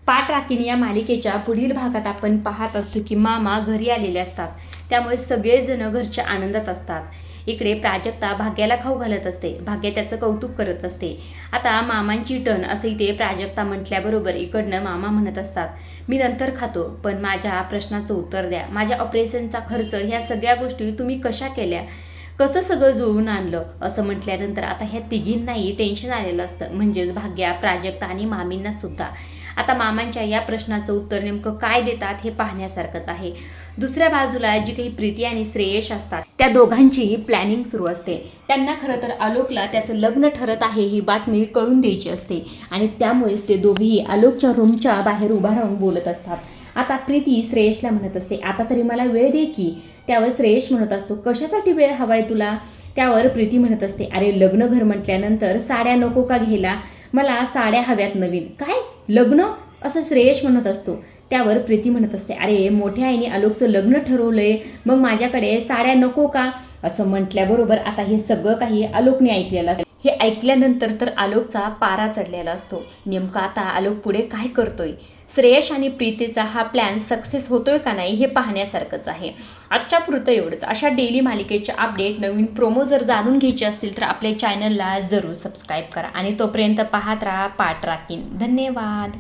पाठ राखीन या मालिकेच्या पुढील भागात आपण पाहत असतो की मामा घरी आलेले असतात, त्यामुळे सगळेजण घरच्या आनंदात असतात। इकडे प्राजक्ता भाग्याला खाऊ घालत असते, भाग्य त्याचं कौतुक करत असते। आता मामांची टर्न असं इथे प्राजक्ता म्हटल्याबरोबर इकडनं मामा म्हणत असतात, मी नंतर खातो, पण माझ्या प्रश्नाचं उत्तर द्या, माझ्या ऑपरेशनचा खर्च, ह्या सगळ्या गोष्टी तुम्ही कशा केल्या, कसं सगळं जुळवून आणलं, असं म्हटल्यानंतर आता ह्या तिघींनाही टेन्शन आलेलं असतं, म्हणजेच भाग्या, प्राजक्ता आणि मामींना सुद्धा। आता मामांच्या या प्रश्नाचं उत्तर नेमकं काय देतात हे पाहण्यासारखंच आहे। दुसऱ्या बाजूला जी काही प्रीती आणि श्रेयश असतात, त्या दोघांचीही प्लॅनिंग सुरू असते। त्यांना खरं तर आलोकला त्याचं लग्न ठरत आहे ही बातमी कळून द्यायची असते आणि त्यामुळेच ते दोघेही आलोकच्या रूमच्या बाहेर उभा राहून बोलत असतात। आता प्रीती श्रेयशला म्हणत असते, आता तरी मला वेळ दे की। त्यावर श्रेयश म्हणत असतो, कशासाठी वेळ हवाय तुला? त्यावर प्रीती म्हणत असते, अरे लग्न घर म्हटल्यानंतर साड्या नको का घ्यायला, मला साड्या हव्यात नवीन। काय लग्न, असं श्रेयश म्हणत असतो। त्यावर प्रीती म्हणत असते, अरे मोठ्या आईने आलोकचं लग्न ठरवलंय, मग माझ्याकडे साड्या नको का, असं म्हटल्याबरोबर आता हे सगळं काही आलोकने ऐकलेलं असतं। हे ऐकल्यानंतर तर आलोकचा पारा चढलेला असतो। नेमका आता आलोक पुढे काय करतोय, श्रेयश आणि प्रीतीचा हा प्लॅन सक्सेस होतोय का नाही हे पाहण्यासारखंच आहे। आजच्या पुरतं एवढंच। अशा डेली मालिकेचे अपडेट, नवीन प्रोमो जर जाणून घ्यायचे असतील तर आपल्या चॅनलला जरूर सबस्क्राईब करा आणि तोपर्यंत पाहत राहा पाठ राखीन। धन्यवाद।